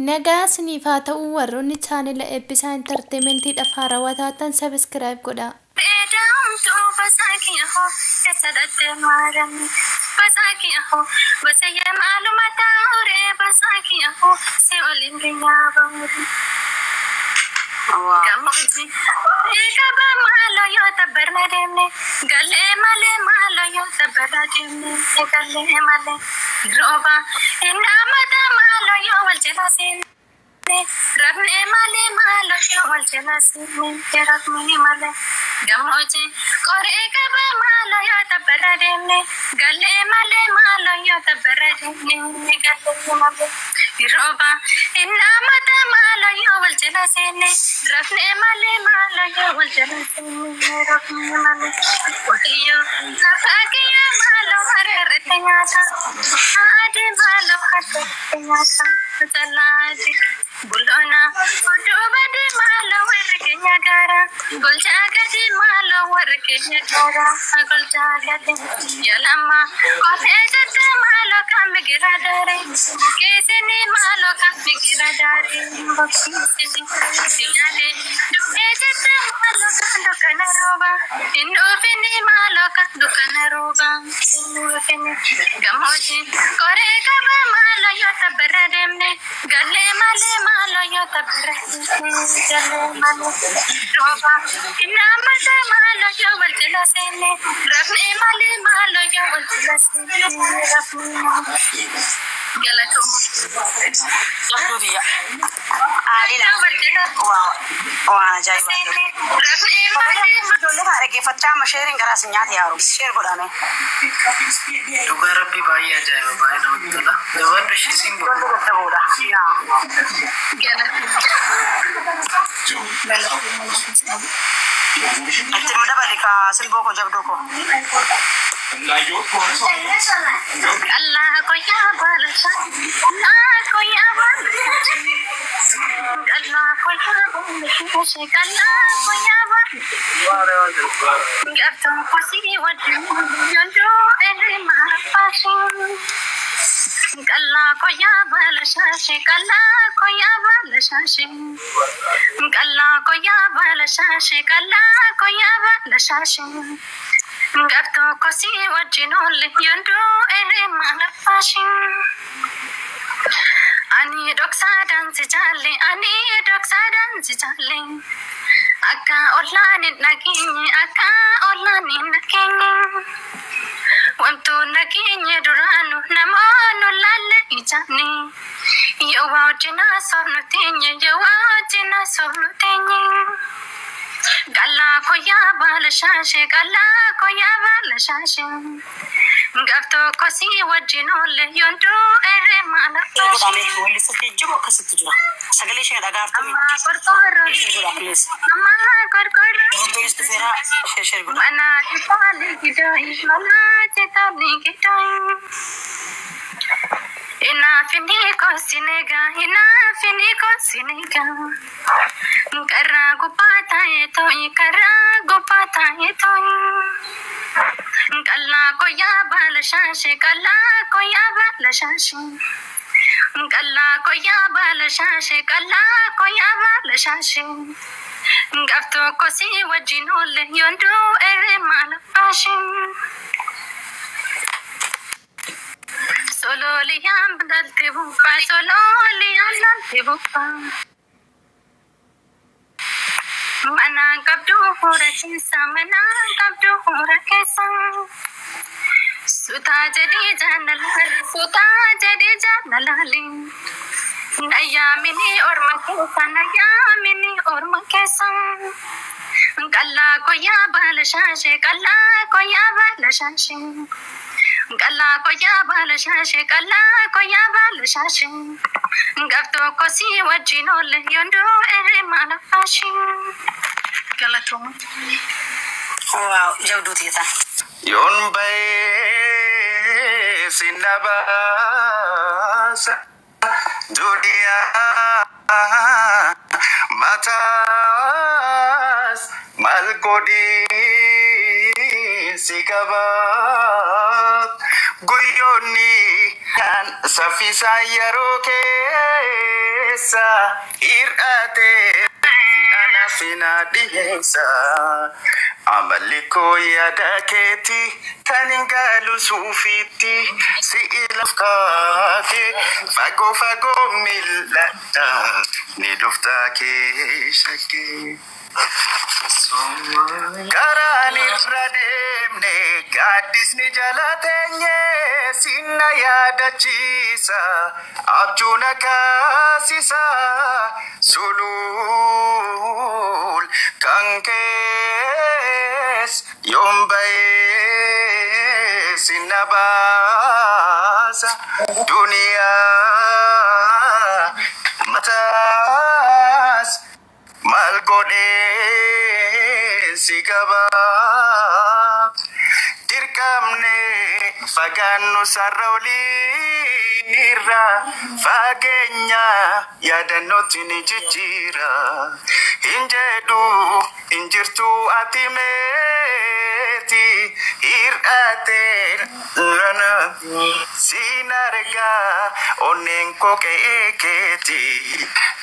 Nagaa siniifaa ta'uu warroonni chaanela eebbisaa intarteementii dhafaara wataatan sabiskiraayib godha. Rabne male malo yo wal jelasine rabne male gamoji kore kaba malo yo tabaradene galle male malo yo tabaradene galle male roba inna mata malo yo wal jelasine rabne male malo yo wal jelasine rabne male yo nafakiya malo harretnyata ade malo harretnyata salati Bulona, Uduba di malo workenya gara, Goljaga di malo workenya gara, Goljaga di Yalama, Kofeta di malo kamigira dare, Kesini malo kamigira dare, Bokisini, Sinyade, Dukete di malo kandukana roba, Indufini malo kandukana roba, Indufini, Gamoji, Kore kaba malo yota berademne, Gale male malo yo tabrahim malo roba inna mata malo yo waltila sene rafne male malo yo waltila sene rafne galato Dia alina wa jai ba rafne male jolle hare ke fatta ma sharing gara sinyat yaro share godane to garabbi bhai a jai bhai no tala dawan bishi sing jolle ta boda ya ate mada balika silbo ko jabdo ko Allah ko ya balasha Allah ko ya balasha Allah ko ya balasha Allah ko ya balasha Gafton ko si wadu yondo ele ma pashin Allah ko ya balasha Allah ko ya balasha Allah ko ya balasha Allah ko ya balasha Gafto kosi wajinol yondo ere malafashin Ani doksa dansi jale Akka olanin naginyi Wantu naginyi duranu namono lalle ijani Yawa jina sobnu tenye Galla ko ya balasha galla ko ya balasha Gafto kosi wajinol yondo ere mana godane wali sa jibo kasatu jura sagale shi daga artu amma korkoro amma korkoro best fera share goda ana itali gidoi mana chetali gidoi ina fini ko sinega Kara gupata eto Kalla ko ya balasha kalla ko ya balasha Kalla ko ya balasha Gafto ko si wajinol yondo ere malafashin Solo liyam dalte bupa Mana kabdu hura kesa Suta jadi janalali Naya mini or makesa Kalla ko ya balasha Galla ko ya balasha Gafto ko si wajinol yondo ere malafashin Galato wow jawdu tita yon bay sinabasa dunia matas malkodi sikabat guyoni kan safisa yaroke hir'ate si anafina dhiyeessa amaliko yaada keeti kan hin galu suufitti si ilaf kaake fagoo milladha ni dhufta kee shakkee Karaan irra deemne gaaddisni jala teenye sinna yaadachiisa abjuun akaasisa sulul kan kees yoom bahee sinna baasa duniyaa mataas mal godhee si gabaa dirqamne fagaannu sarra oliirra fageenya yaadannootti ni jijjiira hin jedhu hin jirtu ati meeti hir'ate siin argaa onneen koo qe'ee keeti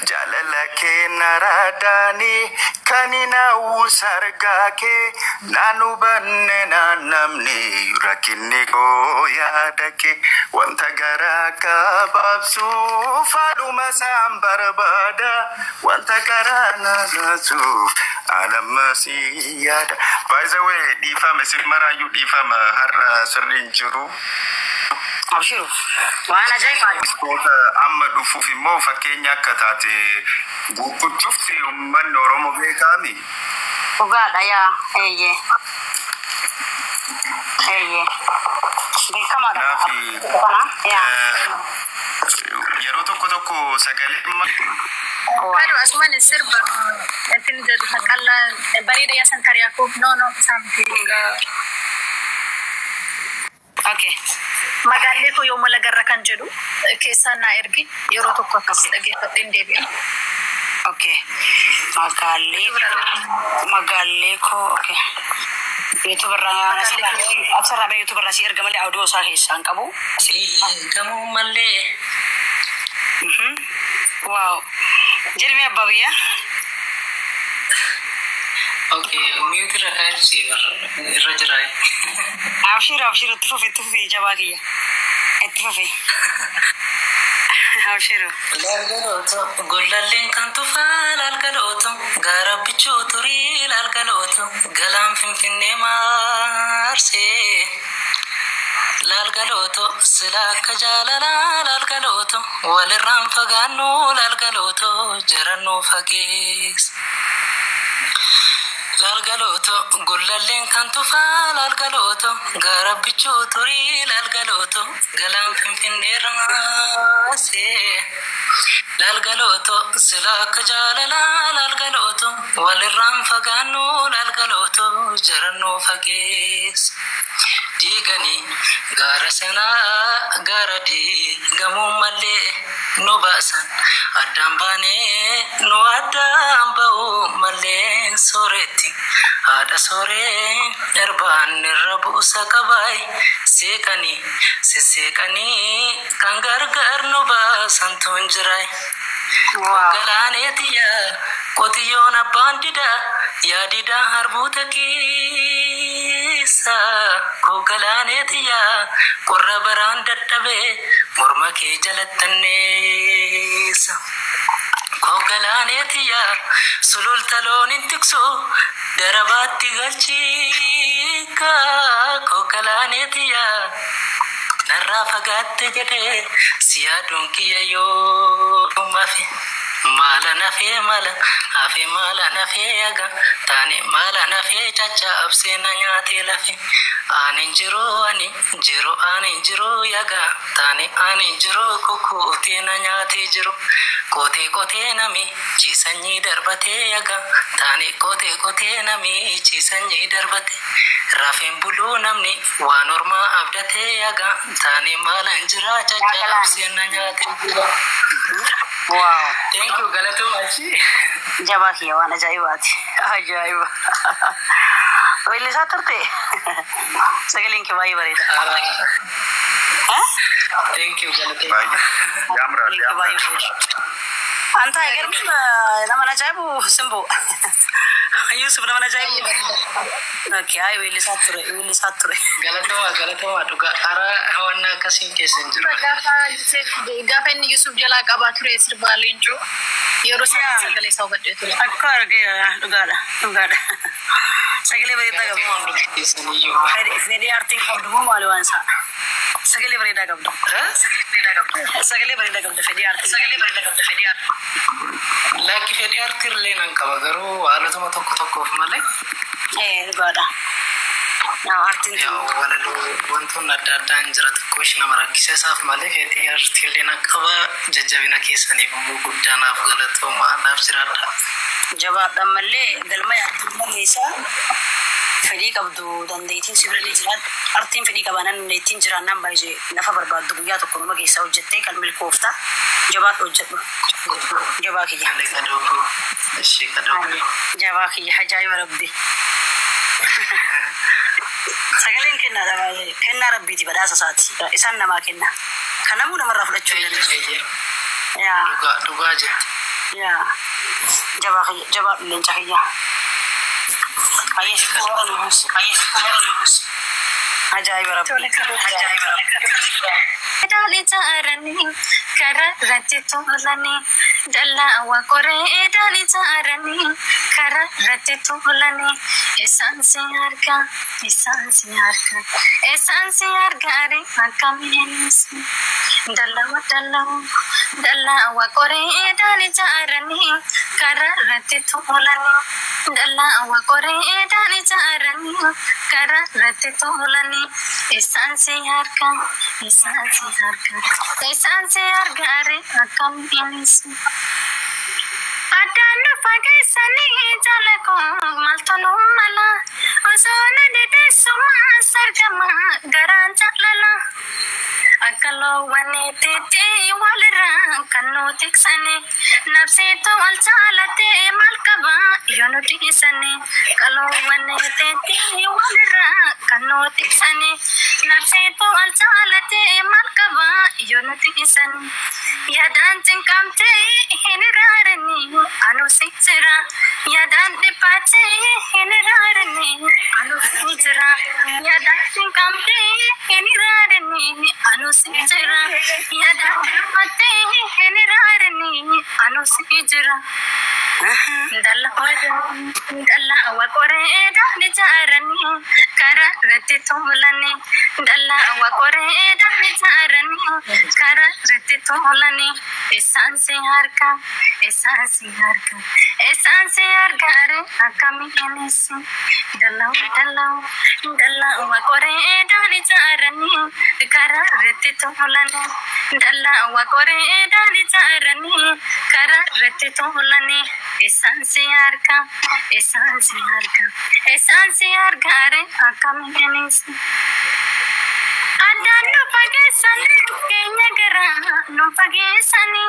jaalala kee naraadaani kan hin hawwus argaa kee naan hubanne naannamne rakkinni koo yaada kee wanta garaa kabaabsuuf haadhuma isaan barbaada wanta garaa nagaasuuf alamasi yaada. By the way, dhiifama isin maraayyuu dhiifama har'a sirriin jiru. Abshiru. Waan ajaa'ibaa. Iskoota amma dhufuuf immoo fakkeenya akka taate guutuuf uummanni Oromoo beekami. Dhugaadha yaa eeyyee. Beekamaadha. Yeroo tokko sagalee Waduh, asuman sirba. Entin jadi takalla bari da yasan karyaku. No, something. Okay. Magaallee koo yoo mala garra kan jedhu keessaa naa ergi yeroo tokko akkas dhageeffadheen deebi'a. Okay. Magaallee koo okay. YouTube irraa asirraa bee YouTube irraa si erga malee audio isaa keessaan qabu. Gamoo mallee. Wow. Jadi apa ya? Okay, mute rakan si rajarai. Abshir tufi jawagiya. Tufi. Abshir. Lalgaloto, gollallen kan tufa lalgaloto, garabicho turi lalgaloto, galam finfinne marse. Lalgaloto, sila kajalala lalgaloto, walirran fagaannu lalgaloto, jarannu fagees. Lalgaloto, gullalleen kan tufa lalgaloto, garabicho turi lalgaloto, galaan finfinnee raase. Lalgaloto, sila kajalala lalgaloto, walirran fagaannu lalgaloto, jarannu fagees. Digani gara sana gara di gamu malle no basan adambane no adambau malle soreti ada sore erban rabu sakabai sekani kangar no basan tunjrai galane tiya kotiyona bandida yadida harbuta kisa kogalane tiya korra baran daddabe morma ke jalattanesa kogalane tiya sulul talonin tikso darabatti galchika kogalane tiya narra fagatte jede siyadun kiyayo mafi mala nafe aga tani mala nafe chacha absena nyate lafe anin jiro yaga tani anin jiro kuku tina nyate jiro kote nami chisanyi darbate yaga tani kote nami chisanyi darbate rafen bulu namni wanorma abdate yaga tani mala njira chacha absena nyate jiro. Wow. Thank you, Galatu Machi. Jawagiya waan ajaa'ibaati. Ajaa'iba. Weellisaa turte? Sagaleen kee baay'ee bareeda. Thank you, Galatu. Yamra. أنت أجر لما أنا جايبه سمبو يوسف لما أنا جايبه أوكي هاي ويلي ساتوري غلطوا دوغا أرا هوانا كاسين كيسن جرا gaafa inni Yusuf jalaa qabaa ture sirbaa leencoo yeroo sana sagalee isaa hubadhee ture. Akka argee dhugaadha. Sagalee bareedaa qabdu. Fedhii aartii qabdu moo maali waan isaa? Sagalee bareedaa qabdu. Sagalee bareedaa qabdu fedhii aartii. Lakki fedhii aartii illee nan qaba garuu haalotuma tokkoof malee. Dhugaadha. Aartiin wantoonni adda addaa hin jira xiqqoo ishee nama rakkiseessaaf malee fedhii aartii illee nan qaba jajjabina keessaniif immoo guddaanaaf galatooma naaf jiraadha. Jabaadhaan malee galma yaaduu keessaa fedhii qabdu dandeettiin sibirri jiraat artiin fedhii qabanan dandeettiin jiraannaan baay'ee lafa barbaaddu guyyaa tokko nama keessaa hojjettee kan milkoofta jabaadhu hojjedhu jabaa kiyya jabaa kiyya ajaa'iba rabbi sagaleen kennaadha baay'ee kennaa rabbiiti badhaasa isaati isaan namaa kenna kan namuu namarraa fudhachuu hin danda'u dhugaa jetti jabaa leenca kiyya ajaa'iba rabbi Dali jaarani kara rati tulani dalla wa kore dali jaarani kara rati tulani esan siarka re akaminis dalla wa kore dali jaarani kara rati tulani dalla wa kore dali jaarani kara rati tulani esan siarka re akaminis adana fagesani jalako maltonu mala osona de suma sargama garan chalala akalo wanete te walra kanu tiksane nafse to alchalate malkaba yono tikisane kalo wanete te walra kanu tiksane nafse to alchalate malkaba yono tikisane yadan tinkamte hinirarani anu sitira yadan dipate hinirarani anu sitira yadan tinkamte hinirarani anu sitira yadan dipate hinirarani anu sitira dalla wa kore dali jarani kara rati tulani dalla wa kore dali jarani kara rati tulani esan se harka re akaminis dalla wa kore dali jarani kara rati tulani dalla wa kore dali jarani kara rati tulani esan se harka re akaminis adanu pagesani kenya gara no pagesani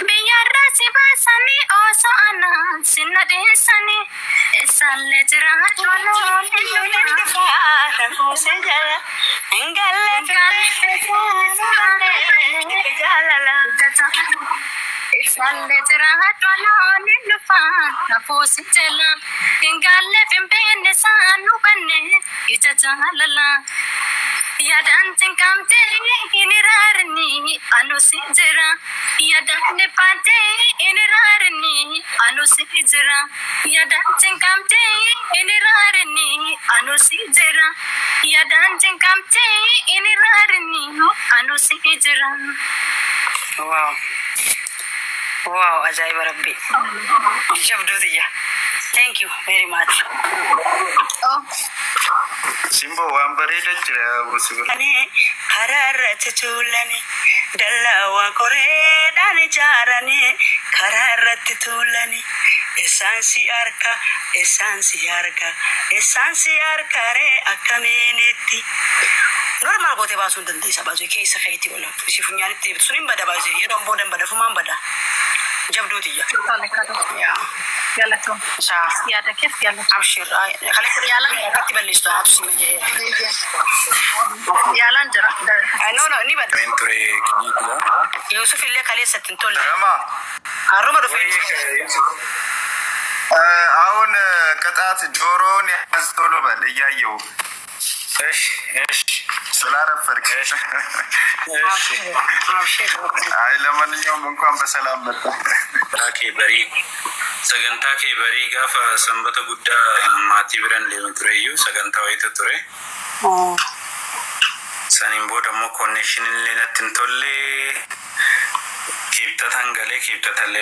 biyarra sibasani oso ana sinadesani esalle jira jolo nelu sejala engale jalala esalle jira jolo nelu nafusi jala engale fimbene sanu banne itajalala yadan tinkamte hinirarni anu sijira yadan nepate hinirarni anu sijira yadan tinkamte hinirarni anu sijira yadan tinkamte hinirarni anu sijira. Wow, ajaiba rabbi. Jabdudiya. Thank you very much. Simbo waan bareeda jira busubur. Ani hararratti tulani dalla wa kore dali jarani hararratti tulani esansi arka re akaminetti normal gote baasun dandeessa baasuu keessa feeti wala si funyaanitti sunin bada baasee yeroo boodan bada fumaan bada jabduutiya ya galato ya da kif galato abshir خليك يلا كتب الليسته هاتوا يلا ندرا no ni bada mentre kinidla Yusuf illee kaleessa tintolle. Rama. Aruma dhufee. አሁን ቅጣት ጆሮን ያስተውሎ በል እያየው እሺ ስላረፈርክ አይ ለማንኛውም እንኳን በሰላም መጣ ታኬ በሪ ሰገንታ ከ በሪ ጋፋ ሰንበተ ጉዳ ማቲ ብረን ለምትረዩ ሰገንታ ወይተ ቱሬ ሰኒምቦ ደሞ ኮኔክሽን ለነትን ቶሌ ኪፕታ ታንገሌ ኪፕታ ተለ